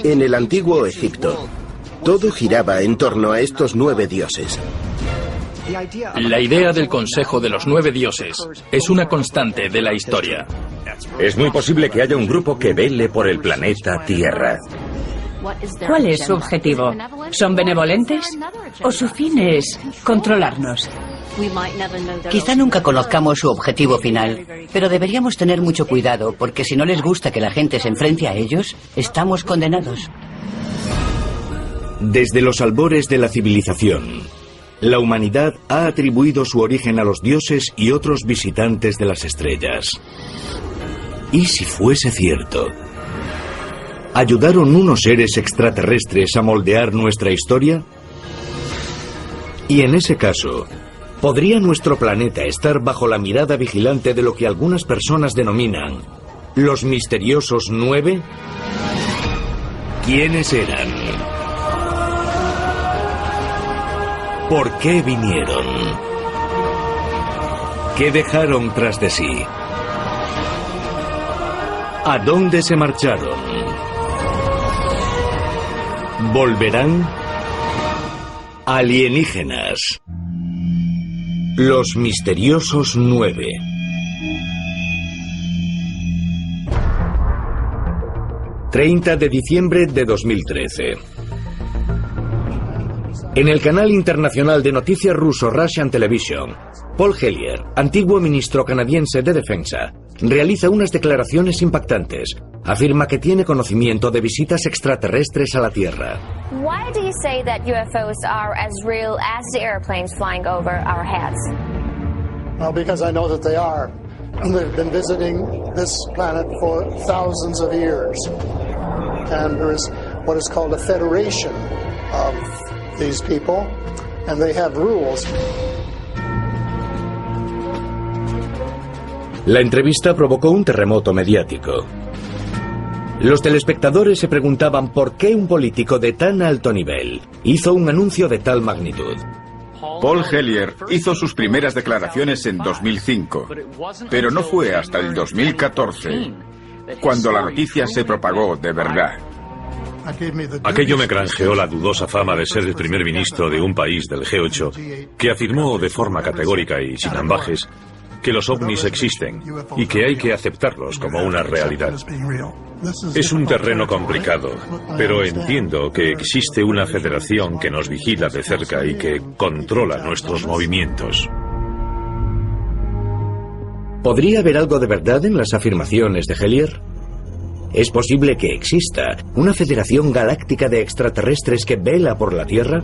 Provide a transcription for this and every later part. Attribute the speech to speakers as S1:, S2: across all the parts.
S1: En el antiguo Egipto, todo giraba en torno a estos 9 dioses.
S2: La idea del Consejo de los 9 dioses es una constante de la historia.
S3: Es muy posible que haya un grupo que vele por el planeta Tierra.
S4: ¿Cuál es su objetivo? ¿Son benevolentes? ¿O su fin es controlarnos?
S5: Quizá nunca conozcamos su objetivo final, pero deberíamos tener mucho cuidado, porque si no les gusta que la gente se enfrente a ellos, estamos condenados.
S6: Desde los albores de la civilización, la humanidad ha atribuido su origen a los dioses y otros visitantes de las estrellas. ¿Y si fuese cierto? ¿Ayudaron unos seres extraterrestres a moldear nuestra historia? Y en ese caso, ¿podría nuestro planeta estar bajo la mirada vigilante de lo que algunas personas denominan los misteriosos 9? ¿Quiénes eran? ¿Por qué vinieron? ¿Qué dejaron tras de sí? ¿A dónde se marcharon? ¿Volverán? Alienígenas. Los misteriosos 9. ...30 de diciembre de 2013... En el canal internacional de noticias ruso Russian Television, Paul Hellyer, antiguo ministro canadiense de Defensa, realiza unas declaraciones impactantes. Afirma que tiene conocimiento de visitas extraterrestres a la Tierra.
S7: Why do you say that UFOs are as real as the airplanes flying over our heads?
S8: Well, because I know that they are. They've been visiting this planet for thousands of years. And there is what is called a federation of these people, and they have rules.
S6: La entrevista provocó un terremoto mediático. Los telespectadores se preguntaban por qué un político de tan alto nivel hizo un anuncio de tal magnitud.
S9: Paul Hellyer hizo sus primeras declaraciones en 2005, pero no fue hasta el 2014 cuando la noticia se propagó de verdad.
S10: Aquello me granjeó la dudosa fama de ser el primer ministro de un país del G8 que afirmó de forma categórica y sin ambajes que los ovnis existen y que hay que aceptarlos como una realidad. Es un terreno complicado, pero entiendo que existe una federación que nos vigila de cerca y que controla nuestros movimientos.
S6: ¿Podría haber algo de verdad en las afirmaciones de Hellyer? ¿Es posible que exista una federación galáctica de extraterrestres que vela por la Tierra?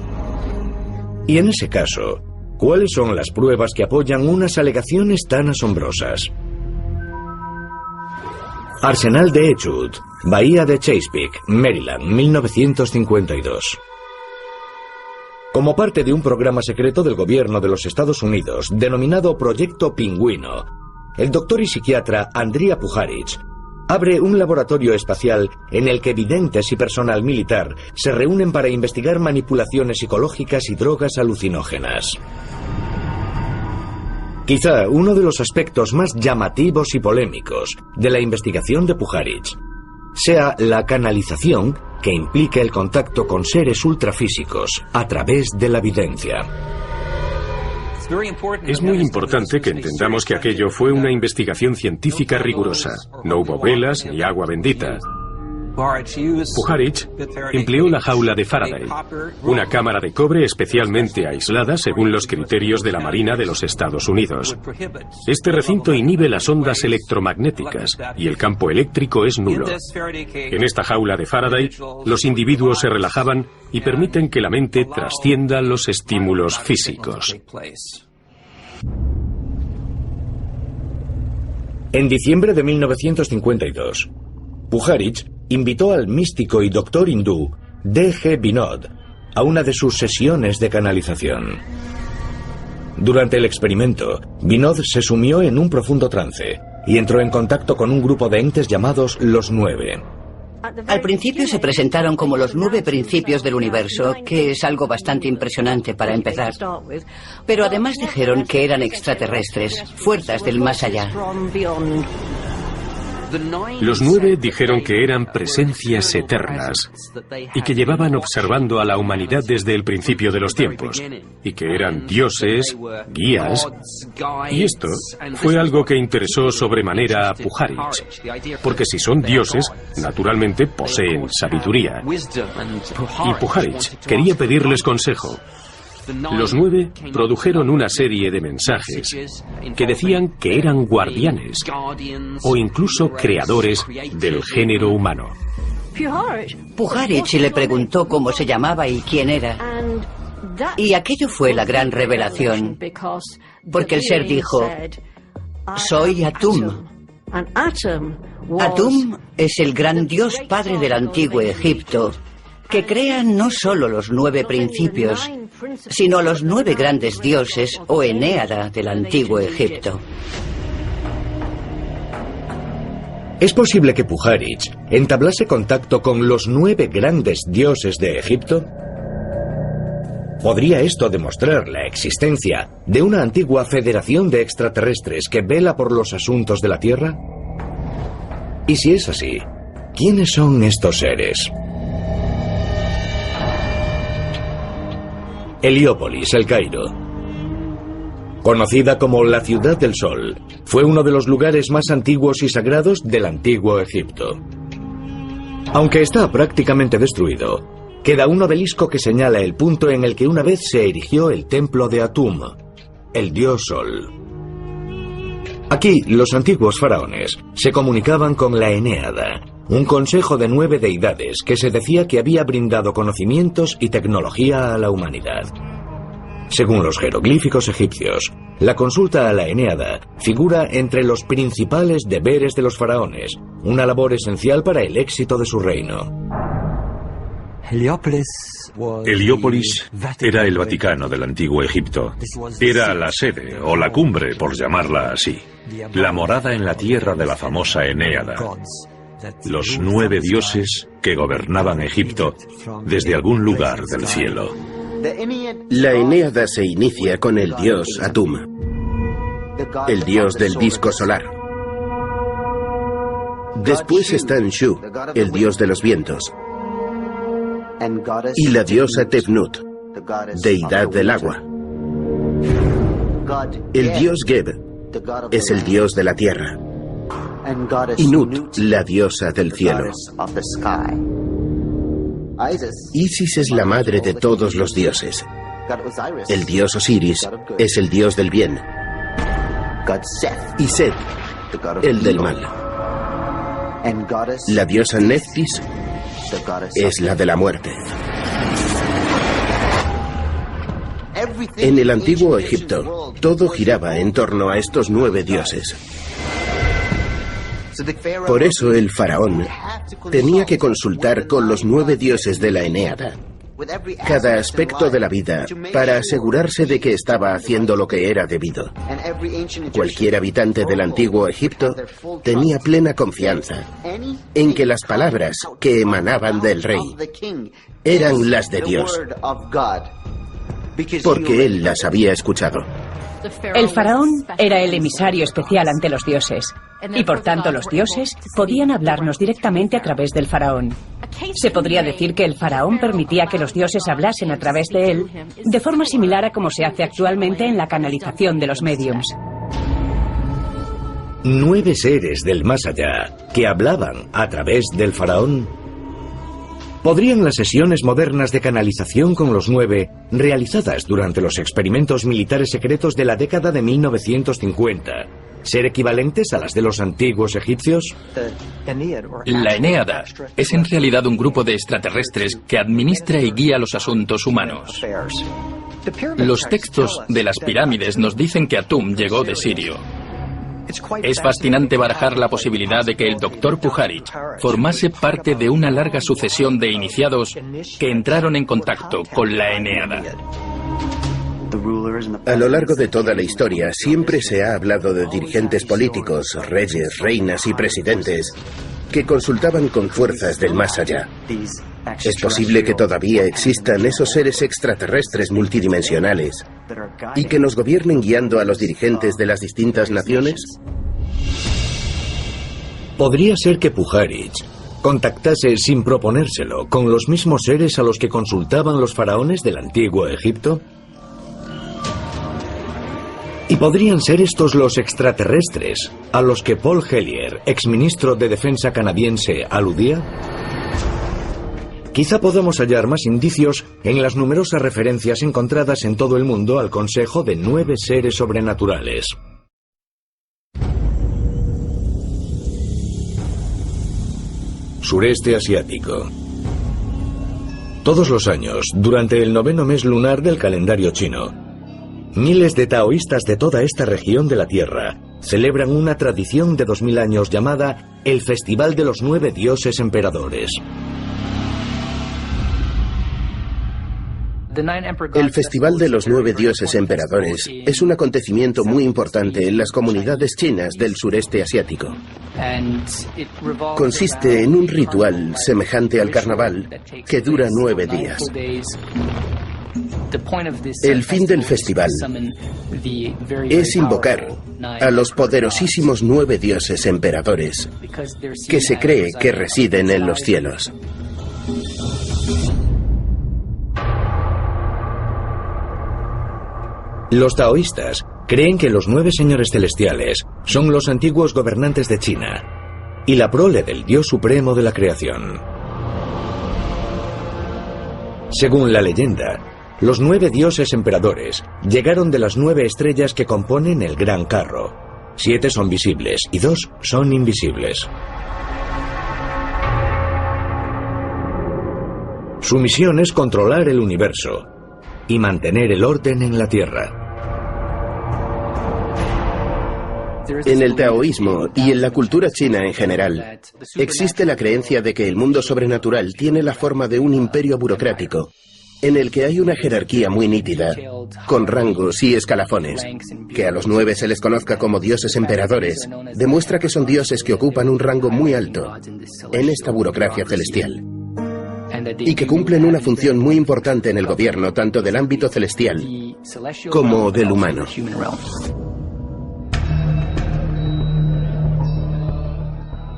S6: Y en ese caso, ¿cuáles son las pruebas que apoyan unas alegaciones tan asombrosas? Arsenal de Edgewood, Bahía de Chesapeake, Maryland, 1952. Como parte de un programa secreto del gobierno de los Estados Unidos, denominado Proyecto Pingüino, el doctor y psiquiatra Andrija Puharich abre un laboratorio espacial en el que videntes y personal militar se reúnen para investigar manipulaciones psicológicas y drogas alucinógenas. Quizá uno de los aspectos más llamativos y polémicos de la investigación de Puharich sea la canalización que implica el contacto con seres ultrafísicos a través de la videncia.
S10: Es muy importante que entendamos que aquello fue una investigación científica rigurosa. No hubo velas ni agua bendita. Puharich empleó la jaula de Faraday, una cámara de cobre especialmente aislada según los criterios de la Marina de los Estados Unidos. Este recinto inhibe las ondas electromagnéticas y el campo eléctrico es nulo. En esta jaula de Faraday, los individuos se relajaban y permiten que la mente trascienda los estímulos físicos.
S6: En diciembre de 1952, Puharich invitó al místico y doctor hindú D.G. Vinod a una de sus sesiones de canalización. Durante el experimento, Vinod se sumió en un profundo trance y entró en contacto con un grupo de entes llamados los 9.
S5: Al principio se presentaron como los 9 principios del universo, que es algo bastante impresionante para empezar. Pero además dijeron que eran extraterrestres, fuerzas del más allá.
S11: Los 9 dijeron que eran presencias eternas y que llevaban observando a la humanidad desde el principio de los tiempos y que eran dioses, guías, y esto fue algo que interesó sobremanera a Puharich, porque si son dioses, naturalmente poseen sabiduría. Y Puharich quería pedirles consejo. Los 9 produjeron una serie de mensajes que decían que eran guardianes o incluso creadores del género humano.
S5: Puharich le preguntó cómo se llamaba y quién era. Y aquello fue la gran revelación, porque el ser dijo: soy Atum. Atum es el gran dios padre del antiguo Egipto, que crea no solo los 9 principios, sino los 9 grandes dioses o Enéada del antiguo Egipto.
S6: ¿Es posible que Puharich entablase contacto con los 9 grandes dioses de Egipto? ¿Podría esto demostrar la existencia de una antigua federación de extraterrestres que vela por los asuntos de la Tierra? Y si es así, ¿quiénes son estos seres? Heliópolis, El Cairo. Conocida como la Ciudad del Sol, fue uno de los lugares más antiguos y sagrados del antiguo Egipto. Aunque está prácticamente destruido, queda un obelisco que señala el punto en el que una vez se erigió el templo de Atum, el dios Sol. Aquí, los antiguos faraones se comunicaban con la Enéada, un consejo de 9 deidades que se decía que había brindado conocimientos y tecnología a la humanidad. Según los jeroglíficos egipcios, la consulta a la Enéada figura entre los principales deberes de los faraones, una labor esencial para el éxito de su reino.
S10: Heliópolis era el Vaticano del antiguo Egipto. Era la sede, o la cumbre, por llamarla así. La morada en la tierra de la famosa Enéada. Los 9 dioses que gobernaban Egipto desde algún lugar del cielo.
S1: La Enéada se inicia con el dios Atum, el dios del disco solar. Después está Anshu, el dios de los vientos, y la diosa Tefnut, deidad del agua. El dios Geb es el dios de la tierra, y Nut, la diosa del cielo. Isis es la madre de todos los dioses. El dios Osiris es el dios del bien, y Set, el del mal. La diosa Neftis es la de la muerte. En el antiguo Egipto, todo giraba en torno a estos 9 dioses. Por eso el faraón tenía que consultar con los 9 dioses de la Enéada cada aspecto de la vida para asegurarse de que estaba haciendo lo que era debido. Cualquier habitante del antiguo Egipto tenía plena confianza en que las palabras que emanaban del rey eran las de Dios, porque él las había escuchado.
S4: El faraón era el emisario especial ante los dioses, y por tanto los dioses podían hablarnos directamente a través del faraón. Se podría decir que el faraón permitía que los dioses hablasen a través de él, de forma similar a como se hace actualmente en la canalización de los médiums.
S6: 9 seres del más allá que hablaban a través del faraón. ¿Podrían las sesiones modernas de canalización con los 9, realizadas durante los experimentos militares secretos de la década de 1950, ser equivalentes a las de los antiguos egipcios?
S2: La Enéada es en realidad un grupo de extraterrestres que administra y guía los asuntos humanos. Los textos de las pirámides nos dicen que Atum llegó de Sirio. Es fascinante barajar la posibilidad de que el Dr. Puharich formase parte de una larga sucesión de iniciados que entraron en contacto con la Enéada.
S1: A lo largo de toda la historia siempre se ha hablado de dirigentes políticos, reyes, reinas y presidentes que consultaban con fuerzas del más allá. ¿Es posible que todavía existan esos seres extraterrestres multidimensionales y que nos gobiernen guiando a los dirigentes de las distintas naciones?
S6: ¿Podría ser que Pujarich contactase sin proponérselo con los mismos seres a los que consultaban los faraones del antiguo Egipto? ¿Y podrían ser estos los extraterrestres a los que Paul Hellyer, exministro de Defensa canadiense, aludía? Quizá podamos hallar más indicios en las numerosas referencias encontradas en todo el mundo al consejo de 9 seres sobrenaturales. Sureste asiático. Todos los años, durante el 9º mes lunar del calendario chino, miles de taoístas de toda esta región de la Tierra celebran una tradición de 2000 años llamada el Festival de los 9 Dioses Emperadores.
S1: El Festival de los 9 Dioses Emperadores es un acontecimiento muy importante en las comunidades chinas del sureste asiático. Consiste en un ritual semejante al carnaval que dura 9 días. El fin del festival es invocar a los poderosísimos 9 dioses emperadores que se cree que residen en los cielos.
S6: Los taoístas creen que los 9 señores celestiales son los antiguos gobernantes de China y la prole del dios supremo de la creación. Según la leyenda, los 9 dioses emperadores llegaron de las 9 estrellas que componen el gran carro. 7 son visibles y 2 son invisibles. Su misión es controlar el universo y mantener el orden en la Tierra.
S1: En el taoísmo y en la cultura china en general, existe la creencia de que el mundo sobrenatural tiene la forma de un imperio burocrático, en el que hay una jerarquía muy nítida, con rangos y escalafones. Que a los 9 se les conozca como dioses emperadores, demuestra que son dioses que ocupan un rango muy alto en esta burocracia celestial, y que cumplen una función muy importante en el gobierno tanto del ámbito celestial como del humano.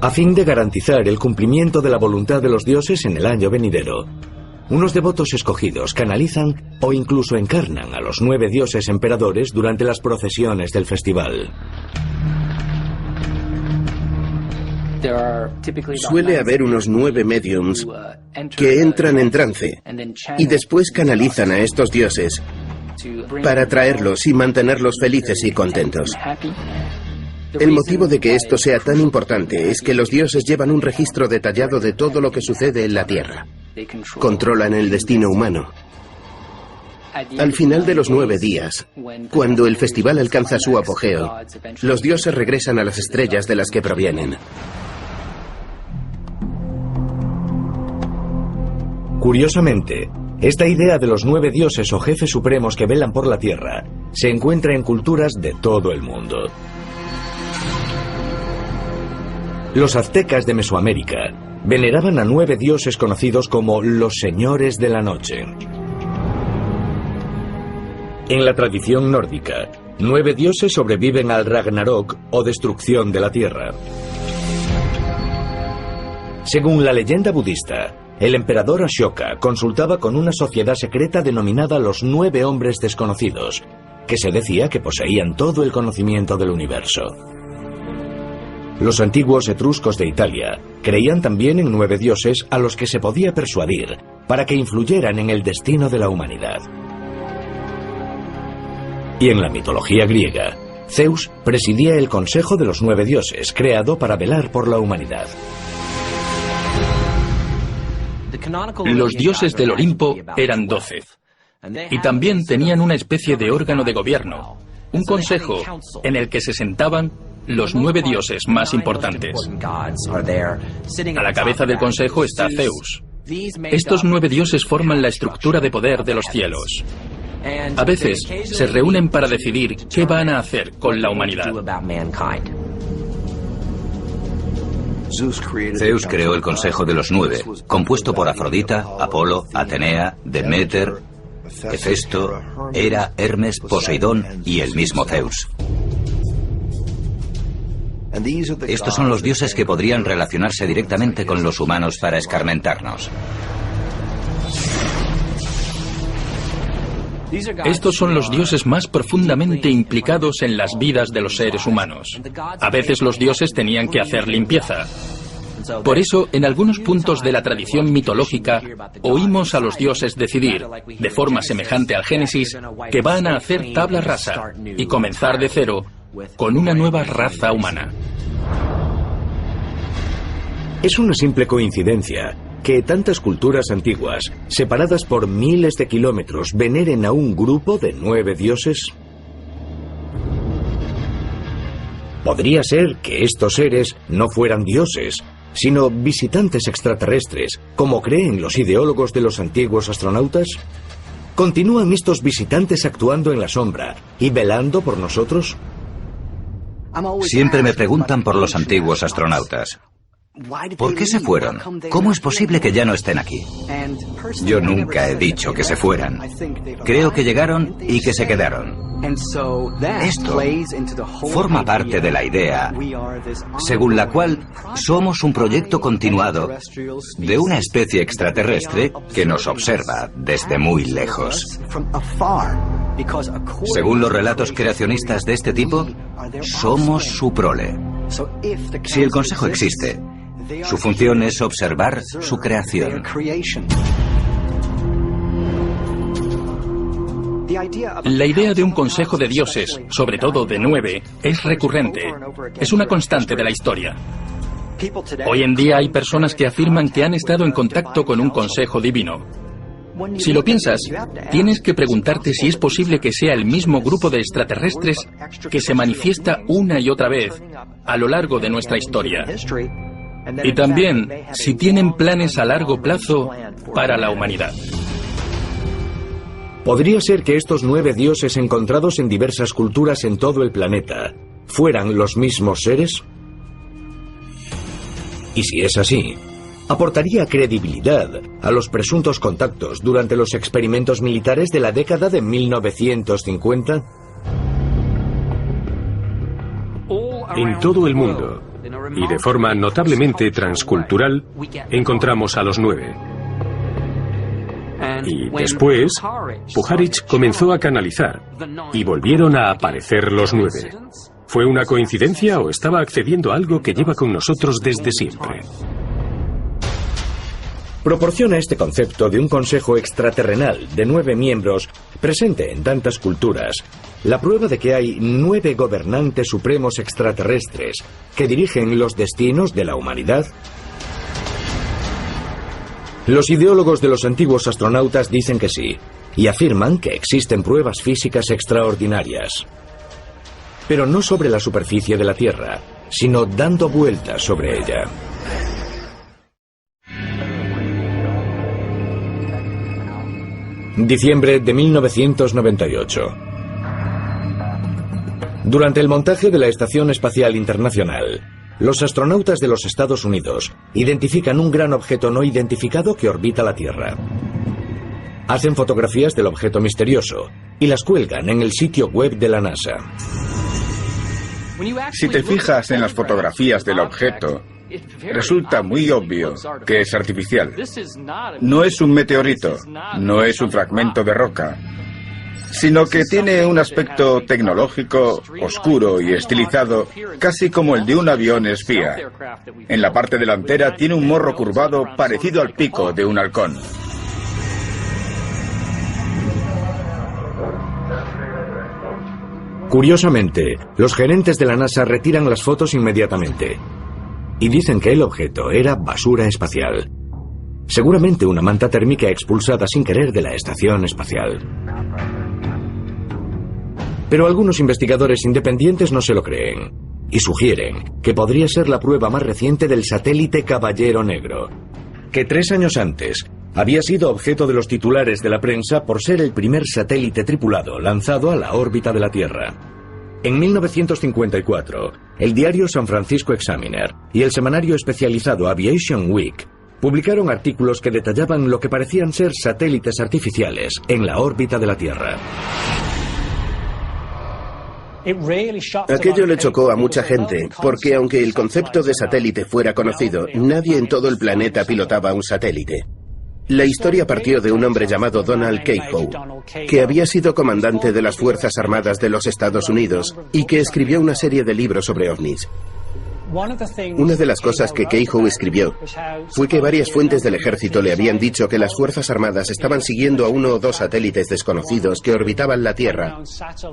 S6: A fin de garantizar el cumplimiento de la voluntad de los dioses en el año venidero, unos devotos escogidos canalizan o incluso encarnan a los 9 dioses emperadores durante las procesiones del festival.
S1: Suele haber unos 9 mediums que entran en trance y después canalizan a estos dioses para atraerlos y mantenerlos felices y contentos. El motivo de que esto sea tan importante es que los dioses llevan un registro detallado de todo lo que sucede en la Tierra. Controlan el destino humano. Al final de los 9 días, cuando el festival alcanza su apogeo, los dioses regresan a las estrellas de las que provienen.
S6: Curiosamente, esta idea de los 9 dioses o jefes supremos que velan por la Tierra se encuentra en culturas de todo el mundo. Los aztecas de Mesoamérica veneraban a 9 dioses conocidos como los señores de la noche. En la tradición nórdica, 9 dioses sobreviven al Ragnarok o destrucción de la Tierra. Según la leyenda budista, el emperador Ashoka consultaba con una sociedad secreta denominada los 9 hombres desconocidos, que se decía que poseían todo el conocimiento del universo. Los antiguos etruscos de Italia creían también en 9 dioses a los que se podía persuadir para que influyeran en el destino de la humanidad. Y en la mitología griega, Zeus presidía el consejo de los 9 dioses, creado para velar por la humanidad.
S2: Los dioses del Olimpo eran 12, y también tenían una especie de órgano de gobierno, un consejo en el que se sentaban los 9 dioses más importantes. A la cabeza del consejo está Zeus. Estos 9 dioses forman la estructura de poder de los cielos. A veces se reúnen para decidir qué van a hacer con la humanidad.
S12: Zeus creó el Consejo de los 9, compuesto por Afrodita, Apolo, Atenea, Deméter, Hefesto, Hera, Hermes, Poseidón y el mismo Zeus. Estos son los dioses que podrían relacionarse directamente con los humanos para escarmentarnos.
S2: Estos son los dioses más profundamente implicados en las vidas de los seres humanos. A veces los dioses tenían que hacer limpieza. Por eso, en algunos puntos de la tradición mitológica, oímos a los dioses decidir, de forma semejante al Génesis, que van a hacer tabla rasa y comenzar de cero con una nueva raza humana.
S6: Es una simple coincidencia que tantas culturas antiguas, separadas por miles de kilómetros, veneren a un grupo de 9 dioses. Podría ser que estos seres no fueran dioses, sino visitantes extraterrestres, como creen los ideólogos de los antiguos astronautas. ¿Continúan estos visitantes actuando en la sombra y velando por nosotros?
S12: Siempre me preguntan por los antiguos astronautas. ¿Por qué se fueron? ¿Cómo es posible que ya no estén aquí? Yo nunca he dicho que se fueran. Creo que llegaron y que se quedaron. Esto forma parte de la idea según la cual somos un proyecto continuado de una especie extraterrestre que nos observa desde muy lejos. Según los relatos creacionistas de este tipo, somos su prole. Si el Consejo existe, su función es observar su creación.
S2: La idea de un consejo de dioses, sobre todo de 9, es recurrente. Es una constante de la historia. Hoy en día hay personas que afirman que han estado en contacto con un consejo divino. Si lo piensas, tienes que preguntarte si es posible que sea el mismo grupo de extraterrestres que se manifiesta una y otra vez a lo largo de nuestra historia. Y también si tienen planes a largo plazo para la humanidad.
S6: ¿Podría ser que estos 9 dioses encontrados en diversas culturas en todo el planeta fueran los mismos seres? Y si es así, ¿aportaría credibilidad a los presuntos contactos durante los experimentos militares de la década de 1950?
S11: En todo el mundo, y de forma notablemente transcultural, encontramos a los 9. Y después, Puharich comenzó a canalizar, y volvieron a aparecer los 9. ¿Fue una coincidencia o estaba accediendo a algo que lleva con nosotros desde siempre?
S6: Proporciona este concepto de un consejo extraterrenal de 9 miembros, presente en tantas culturas, la prueba de que hay 9 gobernantes supremos extraterrestres que dirigen los destinos de la humanidad. Los ideólogos de los antiguos astronautas dicen que sí, y afirman que existen pruebas físicas extraordinarias. Pero no sobre la superficie de la Tierra, sino dando vueltas sobre ella. Diciembre de 1998. Durante el montaje de la Estación Espacial Internacional, los astronautas de los Estados Unidos identifican un gran objeto no identificado que orbita la Tierra. Hacen fotografías del objeto misterioso y las cuelgan en el sitio web de la NASA.
S9: Si te fijas en las fotografías del objeto, resulta muy obvio que es artificial. No es un meteorito, no es un fragmento de roca, sino que tiene un aspecto tecnológico, oscuro y estilizado, casi como el de un avión espía. En la parte delantera tiene un morro curvado parecido al pico de un halcón.
S6: Curiosamente, los gerentes de la NASA retiran las fotos inmediatamente y dicen que el objeto era basura espacial. Seguramente una manta térmica expulsada sin querer de la estación espacial. Pero algunos investigadores independientes no se lo creen y sugieren que podría ser la prueba más reciente del satélite Caballero Negro, que 3 años antes había sido objeto de los titulares de la prensa por ser el primer satélite tripulado lanzado a la órbita de la Tierra. En 1954, el diario San Francisco Examiner y el semanario especializado Aviation Week publicaron artículos que detallaban lo que parecían ser satélites artificiales en la órbita de la Tierra.
S1: Aquello le chocó a mucha gente, porque aunque el concepto de satélite fuera conocido, nadie en todo el planeta pilotaba un satélite. La historia partió de un hombre llamado Donald Keyhoe, que había sido comandante de las Fuerzas Armadas de los Estados Unidos y que escribió una serie de libros sobre ovnis. Una de las cosas que Keyhoe escribió fue que varias fuentes del ejército le habían dicho que las Fuerzas Armadas estaban siguiendo a 1 o 2 satélites desconocidos que orbitaban la Tierra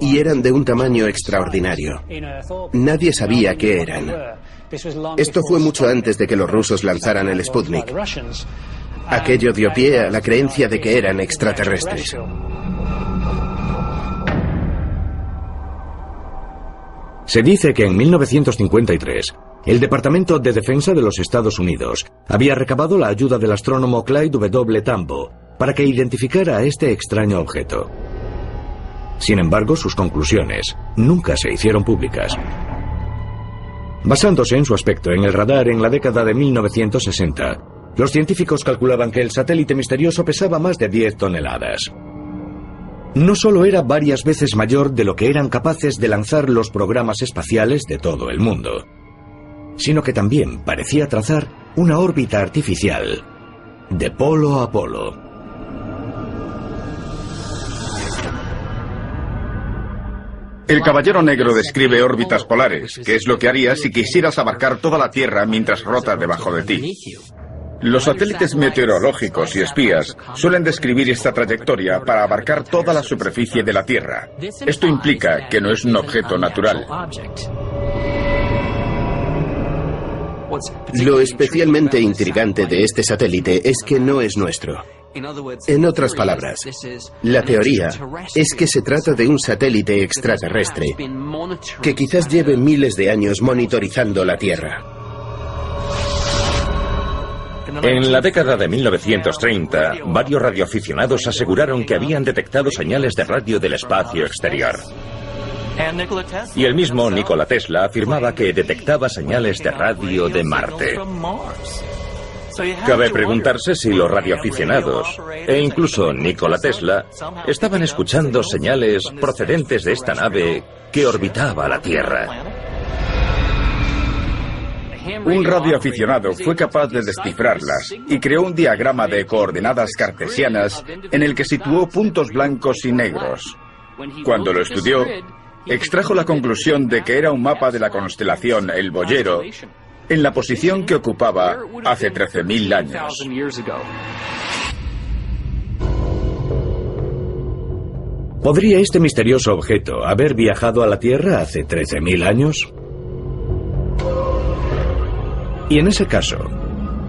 S1: y eran de un tamaño extraordinario. Nadie sabía qué eran. Esto fue mucho antes de que los rusos lanzaran el Sputnik. Aquello dio pie a la creencia de que eran extraterrestres.
S6: Se dice que en 1953, el Departamento de Defensa de los Estados Unidos había recabado la ayuda del astrónomo Clyde W. Tombaugh para que identificara a este extraño objeto. Sin embargo, sus conclusiones nunca se hicieron públicas. Basándose en su aspecto en el radar en la década de 1960, los científicos calculaban que el satélite misterioso pesaba más de 10 toneladas. No solo era varias veces mayor de lo que eran capaces de lanzar los programas espaciales de todo el mundo, sino que también parecía trazar una órbita artificial de polo a polo.
S9: El Caballero Negro describe órbitas polares, que es lo que harías si quisieras abarcar toda la Tierra mientras rota debajo de ti. Los satélites meteorológicos y espías suelen describir esta trayectoria para abarcar toda la superficie de la Tierra. Esto implica que no es un objeto natural.
S1: Lo especialmente intrigante de este satélite es que no es nuestro. En otras palabras, la teoría es que se trata de un satélite extraterrestre que quizás lleve miles de años monitorizando la Tierra.
S3: En la década de 1930, varios radioaficionados aseguraron que habían detectado señales de radio del espacio exterior. Y el mismo Nikola Tesla afirmaba que detectaba señales de radio de Marte. Cabe preguntarse si los radioaficionados, e incluso Nikola Tesla, estaban escuchando señales procedentes de esta nave que orbitaba la Tierra.
S9: Un radioaficionado fue capaz de descifrarlas y creó un diagrama de coordenadas cartesianas en el que situó puntos blancos y negros. Cuando lo estudió, extrajo la conclusión de que era un mapa de la constelación El Boyero en la posición que ocupaba hace 13.000 años.
S6: ¿Podría este misterioso objeto haber viajado a la Tierra hace 13.000 años? Y en ese caso,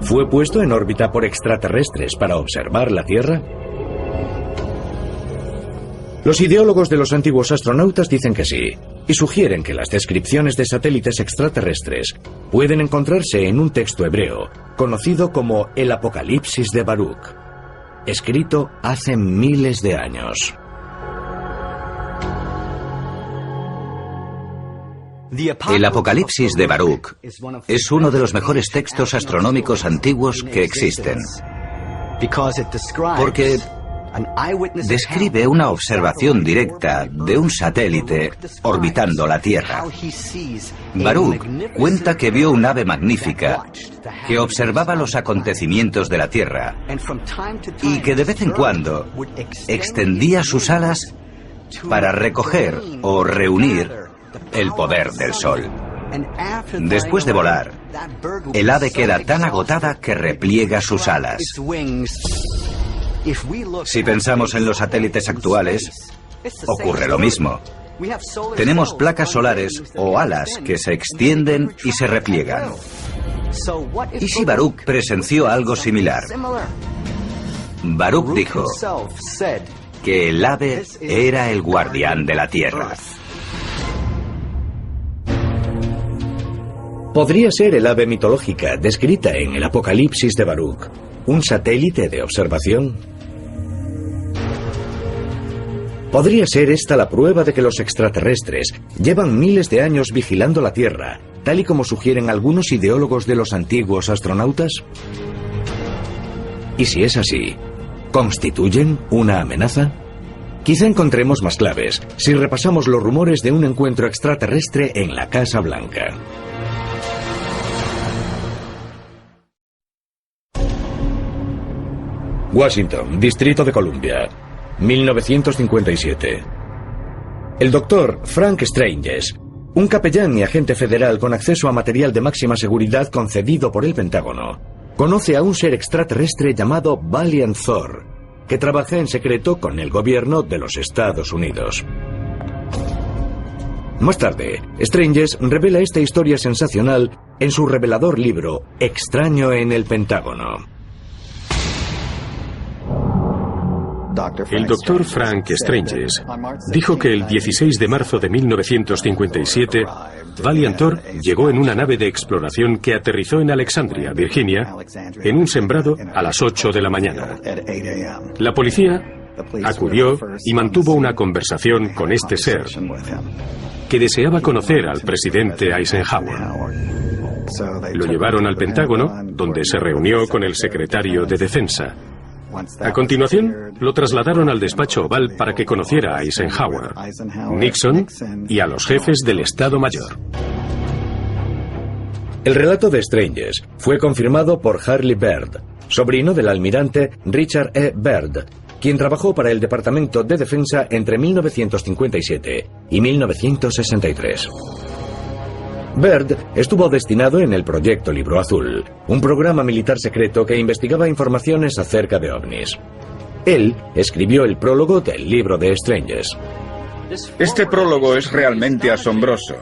S6: ¿fue puesto en órbita por extraterrestres para observar la Tierra? Los ideólogos de los antiguos astronautas dicen que sí, y sugieren que las descripciones de satélites extraterrestres pueden encontrarse en un texto hebreo, conocido como el Apocalipsis de Baruch, escrito hace miles de años.
S12: El Apocalipsis de Baruch es uno de los mejores textos astronómicos antiguos que existen, porque describe una observación directa de un satélite orbitando la Tierra. Baruch cuenta que vio un ave magnífica que observaba los acontecimientos de la Tierra y que de vez en cuando extendía sus alas para recoger o reunir el poder del Sol. Después de volar, el ave queda tan agotada que repliega sus alas. Si pensamos en los satélites actuales, ocurre lo mismo. Tenemos placas solares o alas que se extienden y se repliegan. ¿Y si Baruch presenció algo similar? Baruch dijo que el ave era el guardián de la Tierra.
S6: ¿Podría ser el ave mitológica descrita en el Apocalipsis de Baruch un satélite de observación? ¿Podría ser esta la prueba de que los extraterrestres llevan miles de años vigilando la Tierra, tal y como sugieren algunos ideólogos de los antiguos astronautas? Y si es así, ¿constituyen una amenaza? Quizá encontremos más claves si repasamos los rumores de un encuentro extraterrestre en la Casa Blanca. Washington, Distrito de Columbia, 1957. El doctor Frank Stranges, un capellán y agente federal con acceso a material de máxima seguridad concedido por el Pentágono, conoce a un ser extraterrestre llamado Valiant Thor, que trabaja en secreto con el gobierno de los Estados Unidos. Más tarde, Stranges revela esta historia sensacional en su revelador libro Extraño en el Pentágono.
S11: El doctor Frank Stranges dijo que el 16 de marzo de 1957, Valiant Thor llegó en una nave de exploración que aterrizó en Alexandria, Virginia, en un sembrado a las 8 de la mañana. La policía acudió y mantuvo una conversación con este ser, que deseaba conocer al presidente Eisenhower. Lo llevaron al Pentágono, donde se reunió con el secretario de Defensa. A continuación, lo trasladaron al despacho oval para que conociera a Eisenhower, Nixon y a los jefes del Estado Mayor.
S6: El relato de Stranges fue confirmado por Harley Byrd, sobrino del almirante Richard E. Byrd, quien trabajó para el Departamento de Defensa entre 1957 y 1963. Byrd estuvo destinado en el Proyecto Libro Azul, un programa militar secreto que investigaba informaciones acerca de ovnis. Él escribió el prólogo del libro de Stranges.
S9: Este prólogo es realmente asombroso,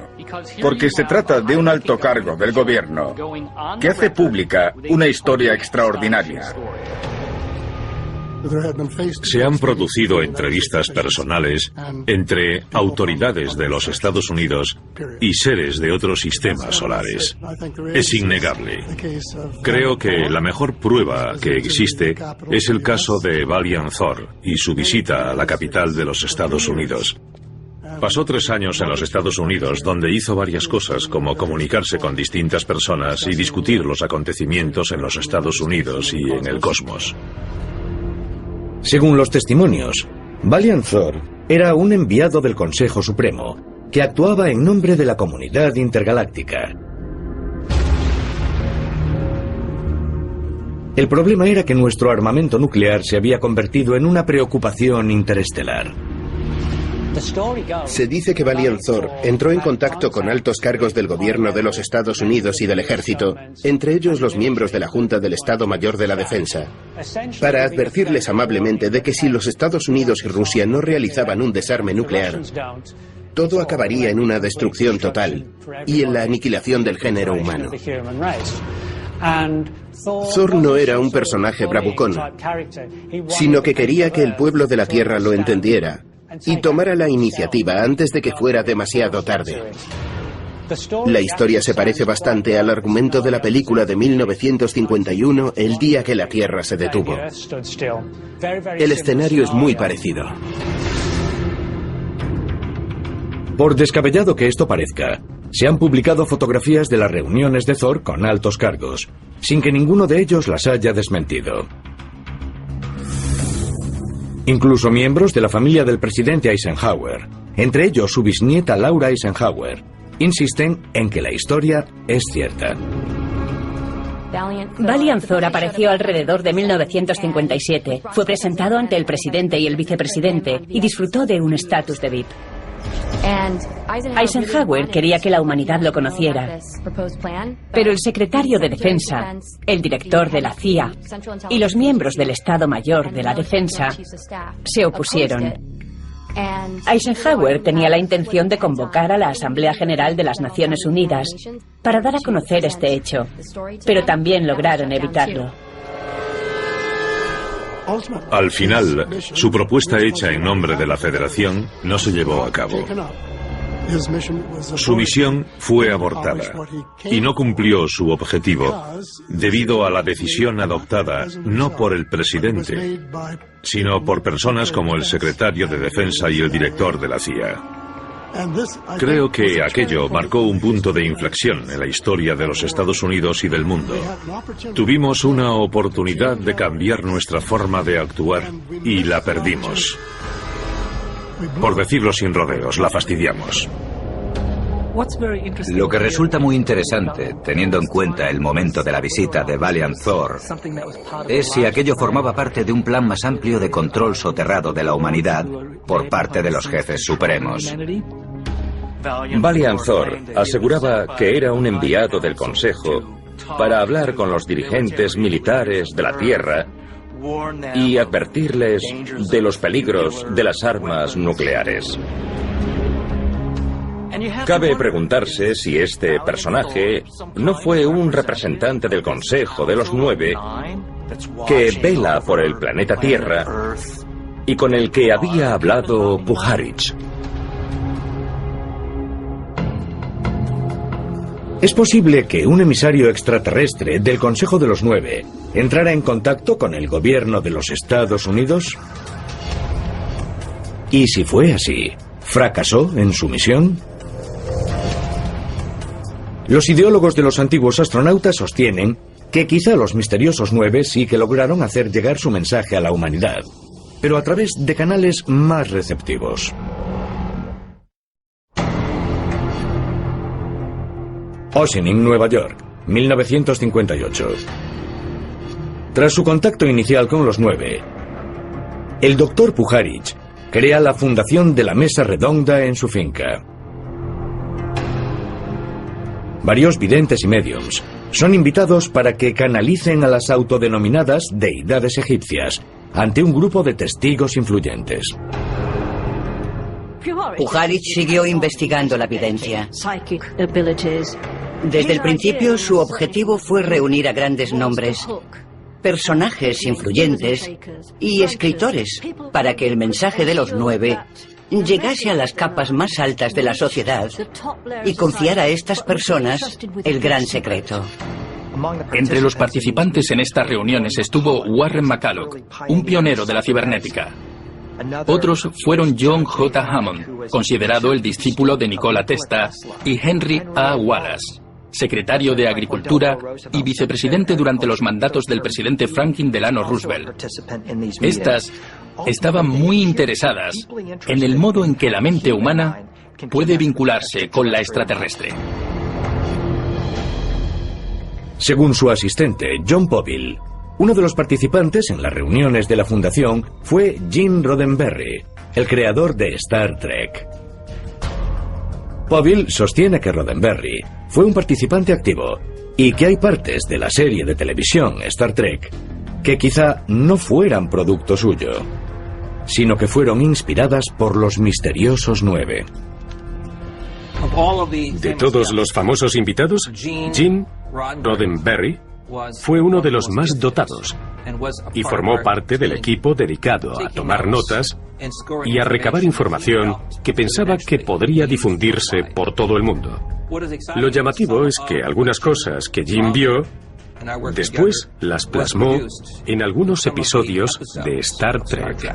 S9: porque se trata de un alto cargo del gobierno que hace pública una historia extraordinaria.
S10: Se han producido entrevistas personales entre autoridades de los Estados Unidos y seres de otros sistemas solares. Es innegable. Creo que la mejor prueba que existe es el caso de Valiant Thor y su visita a la capital de los Estados Unidos. Pasó 3 años en los Estados Unidos, donde hizo varias cosas, como comunicarse con distintas personas y discutir los acontecimientos en los Estados Unidos y en el cosmos.
S6: Según los testimonios, Valiant Thor era un enviado del Consejo Supremo que actuaba en nombre de la comunidad intergaláctica. El problema era que nuestro armamento nuclear se había convertido en una preocupación interestelar.
S1: Se dice que Valiant Thor entró en contacto con altos cargos del gobierno de los Estados Unidos y del ejército, entre ellos los miembros de la Junta del Estado Mayor de la Defensa, para advertirles amablemente de que si los Estados Unidos y Rusia no realizaban un desarme nuclear, todo acabaría en una destrucción total y en la aniquilación del género humano. Thor no era un personaje bravucón, sino que quería que el pueblo de la Tierra lo entendiera y tomara la iniciativa antes de que fuera demasiado tarde. La historia se parece bastante al argumento de la película de 1951, El día que la Tierra se detuvo. El escenario es muy parecido.
S6: Por descabellado que esto parezca, se han publicado fotografías de las reuniones de Thor con altos cargos, sin que ninguno de ellos las haya desmentido. Incluso miembros de la familia del presidente Eisenhower, entre ellos su bisnieta Laura Eisenhower, insisten en que la historia es cierta.
S4: Valiant Thor apareció alrededor de 1957. Fue presentado ante el presidente y el vicepresidente y disfrutó de un estatus de VIP. Eisenhower quería que la humanidad lo conociera, pero el secretario de Defensa, el director de la CIA y los miembros del Estado Mayor de la Defensa se opusieron. Eisenhower tenía la intención de convocar a la Asamblea General de las Naciones Unidas para dar a conocer este hecho, pero también lograron evitarlo.
S10: Al final, su propuesta hecha en nombre de la Federación no se llevó a cabo. Su misión fue abortada y no cumplió su objetivo debido a la decisión adoptada no por el presidente, sino por personas como el secretario de Defensa y el director de la CIA. Creo que aquello marcó un punto de inflexión en la historia de los Estados Unidos y del mundo. Tuvimos una oportunidad de cambiar nuestra forma de actuar y la perdimos. Por decirlo sin rodeos, la fastidiamos.
S12: Lo que resulta muy interesante, teniendo en cuenta el momento de la visita de Valiant Thor, es si aquello formaba parte de un plan más amplio de control soterrado de la humanidad por parte de los jefes supremos.
S3: Valiant Thor aseguraba que era un enviado del Consejo para hablar con los dirigentes militares de la Tierra y advertirles de los peligros de las armas nucleares. Cabe preguntarse si este personaje no fue un representante del Consejo de los Nueve que vela por el planeta Tierra y con el que había hablado Puharich.
S6: ¿Es posible que un emisario extraterrestre del Consejo de los Nueve entrara en contacto con el gobierno de los Estados Unidos? Y si fue así, ¿fracasó en su misión? Los ideólogos de los antiguos astronautas sostienen que quizá los misteriosos Nueve sí que lograron hacer llegar su mensaje a la humanidad, pero a través de canales más receptivos. Ossining, Nueva York, 1958. Tras su contacto inicial con los Nueve, el Dr. Puharich crea la fundación de la Mesa Redonda en su finca. Varios videntes y médiums son invitados para que canalicen a las autodenominadas deidades egipcias ante un grupo de testigos influyentes.
S5: Puharich siguió investigando la evidencia. Desde el principio, su objetivo fue reunir a grandes nombres, personajes influyentes y escritores para que el mensaje de los Nueve llegase a las capas más altas de la sociedad y confiar a estas personas el gran secreto.
S2: Entre los participantes en estas reuniones estuvo Warren McCulloch, un pionero de la cibernética. Otros fueron John J. Hammond, considerado el discípulo de Nikola Tesla, y Henry A. Wallace, secretario de Agricultura y vicepresidente durante los mandatos del presidente Franklin Delano Roosevelt. Estas estaban muy interesadas en el modo en que la mente humana puede vincularse con la extraterrestre.
S6: Según su asistente, John Poville, uno de los participantes en las reuniones de la fundación fue Gene Roddenberry, el creador de Star Trek. Poville sostiene que Roddenberry fue un participante activo y que hay partes de la serie de televisión Star Trek que quizá no fueran producto suyo, sino que fueron inspiradas por los misteriosos Nueve.
S11: De todos los famosos invitados, Gene Roddenberry fue uno de los más dotados y formó parte del equipo dedicado a tomar notas y a recabar información que pensaba que podría difundirse por todo el mundo. Lo llamativo es que algunas cosas que Jim vio, después las plasmó en algunos episodios de Star Trek.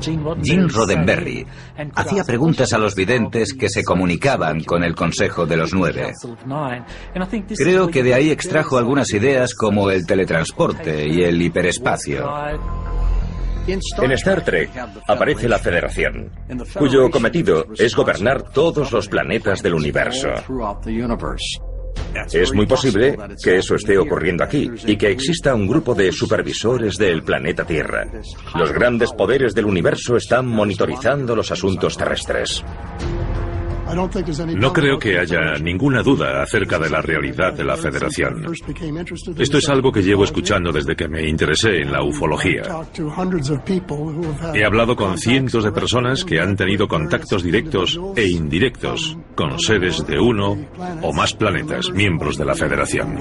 S12: Gene Roddenberry hacía preguntas a los videntes que se comunicaban con el Consejo de los Nueve. Creo que de ahí extrajo algunas ideas como el teletransporte y el hiperespacio.
S3: En Star Trek aparece la Federación, cuyo cometido es gobernar todos los planetas del universo. Es muy posible que eso esté ocurriendo aquí y que exista un grupo de supervisores del planeta Tierra. Los grandes poderes del universo están monitorizando los asuntos terrestres.
S10: No creo que haya ninguna duda acerca de la realidad de la Federación. Esto es algo que llevo escuchando desde que me interesé en la ufología. He hablado con cientos de personas que han tenido contactos directos e indirectos con seres de uno o más planetas miembros de la Federación.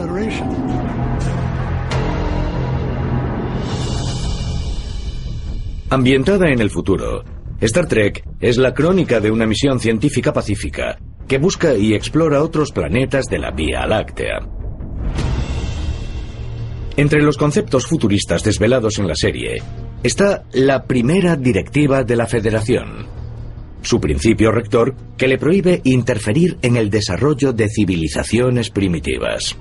S6: Ambientada en el futuro, Star Trek es la crónica de una misión científica pacífica que busca y explora otros planetas de la Vía Láctea. Entre los conceptos futuristas desvelados en la serie está la primera directiva de la Federación, su principio rector que le prohíbe interferir en el desarrollo de civilizaciones primitivas.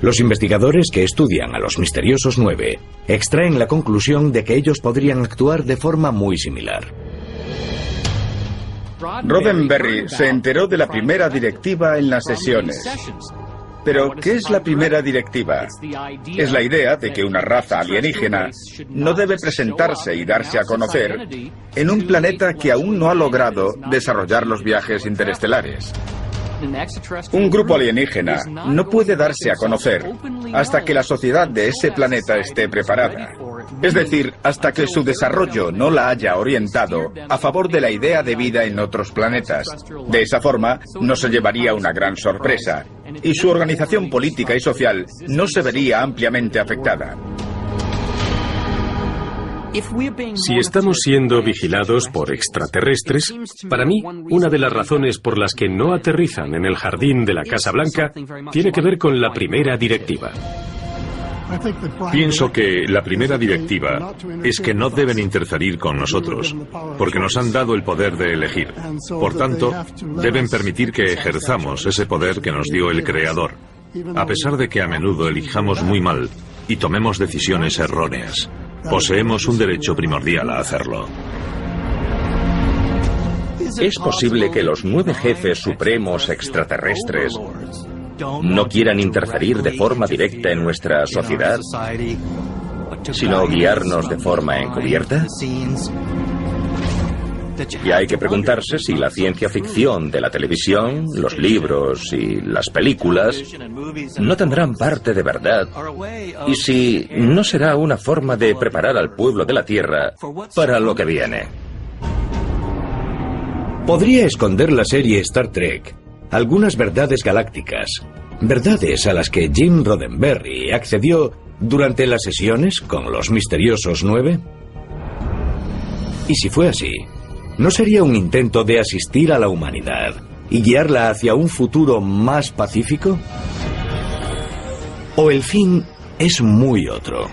S6: Los investigadores que estudian a los misteriosos 9 extraen la conclusión de que ellos podrían actuar de forma muy similar.
S9: Roddenberry se enteró de la primera directiva en las sesiones. Pero, ¿qué es la primera directiva? Es la idea de que una raza alienígena no debe presentarse y darse a conocer en un planeta que aún no ha logrado desarrollar los viajes interestelares. Un grupo alienígena no puede darse a conocer hasta que la sociedad de ese planeta esté preparada. Es decir, hasta que su desarrollo no la haya orientado a favor de la idea de vida en otros planetas. De esa forma, no se llevaría una gran sorpresa y su organización política y social no se vería ampliamente afectada.
S11: Si estamos siendo vigilados por extraterrestres, para mí, una de las razones por las que no aterrizan en el jardín de la Casa Blanca tiene que ver con la primera directiva.
S10: Pienso que la primera directiva es que no deben interferir con nosotros, porque nos han dado el poder de elegir. Por tanto, deben permitir que ejerzamos ese poder que nos dio el Creador, a pesar de que a menudo elijamos muy mal y tomemos decisiones erróneas. Poseemos un derecho primordial a hacerlo.
S3: ¿Es posible que los 9 jefes supremos extraterrestres no quieran interferir de forma directa en nuestra sociedad, sino guiarnos de forma encubierta? Y hay que preguntarse si la ciencia ficción de la televisión, los libros y las películas no tendrán parte de verdad, y si no será una forma de preparar al pueblo de la Tierra para lo que viene.
S6: ¿Podría esconder la serie Star Trek algunas verdades galácticas, verdades a las que Jim Roddenberry accedió durante las sesiones con los misteriosos 9? Y si fue así, ¿no sería un intento de asistir a la humanidad y guiarla hacia un futuro más pacífico? ¿O el fin es muy otro?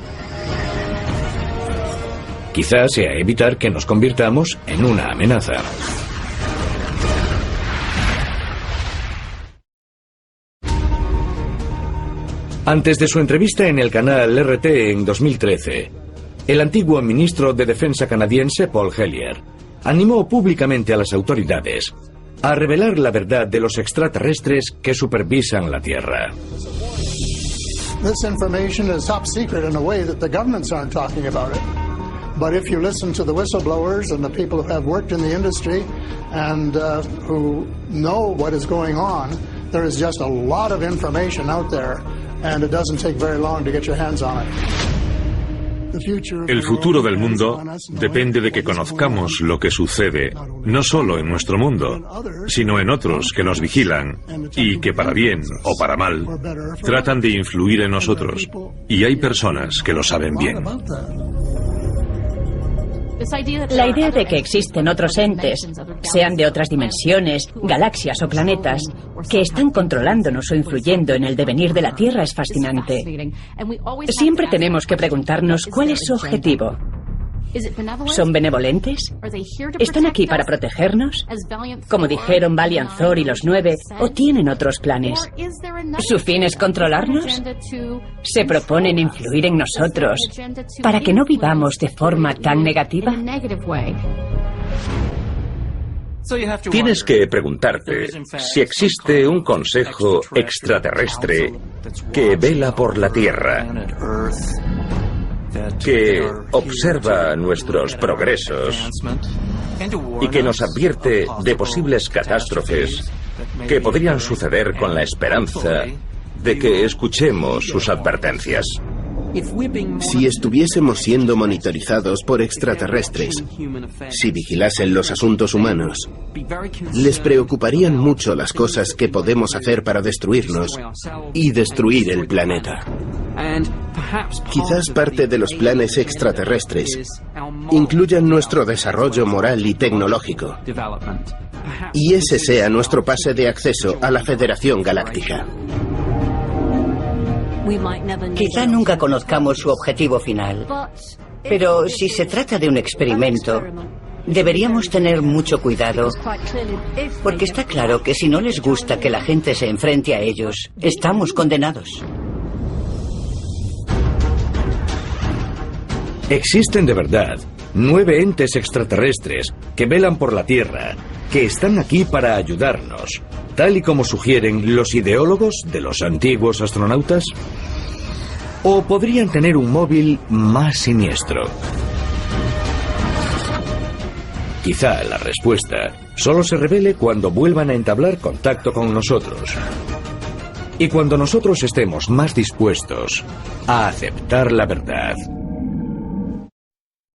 S6: Quizás sea evitar que nos convirtamos en una amenaza. Antes de su entrevista en el canal RT en 2013, el antiguo ministro de Defensa canadiense Paul Hellyer animó públicamente a las autoridades a revelar la verdad de los extraterrestres que supervisan la Tierra.
S8: This information is top secret in a way that the governments aren't talking about it. But if you listen to the whistleblowers and the people who have worked in the industry and who know what is going on, there is just a lot of information out there, and it doesn't take very long to get your hands on it.
S10: El futuro del mundo depende de que conozcamos lo que sucede, no solo en nuestro mundo, sino en otros que nos vigilan y que para bien o para mal tratan de influir en nosotros. Y hay personas que lo saben bien.
S4: La idea de que existen otros entes, sean de otras dimensiones, galaxias o planetas, que están controlándonos o influyendo en el devenir de la Tierra es fascinante. Siempre tenemos que preguntarnos cuál es su objetivo. ¿Son benevolentes? ¿Están aquí para protegernos? Como dijeron Valiant Thor y los 9, ¿o tienen otros planes? ¿Su fin es controlarnos? ¿Se proponen influir en nosotros para que no vivamos de forma tan negativa?
S3: Tienes que preguntarte si existe un consejo extraterrestre que vela por la Tierra, que observa nuestros progresos y que nos advierte de posibles catástrofes que podrían suceder con la esperanza de que escuchemos sus advertencias.
S1: Si estuviésemos siendo monitorizados por extraterrestres, si vigilasen los asuntos humanos, les preocuparían mucho las cosas que podemos hacer para destruirnos y destruir el planeta. Quizás parte de los planes extraterrestres incluyan nuestro desarrollo moral y tecnológico, y ese sea nuestro pase de acceso a la Federación Galáctica.
S5: Quizá nunca conozcamos su objetivo final, pero si se trata de un experimento, deberíamos tener mucho cuidado, porque está claro que si no les gusta que la gente se enfrente a ellos, estamos condenados.
S6: ¿Existen de verdad 9 entes extraterrestres que velan por la Tierra, que están aquí para ayudarnos, tal y como sugieren los ideólogos de los antiguos astronautas? ¿O podrían tener un móvil más siniestro? Quizá la respuesta solo se revele cuando vuelvan a entablar contacto con nosotros. Y cuando nosotros estemos más dispuestos a aceptar la verdad.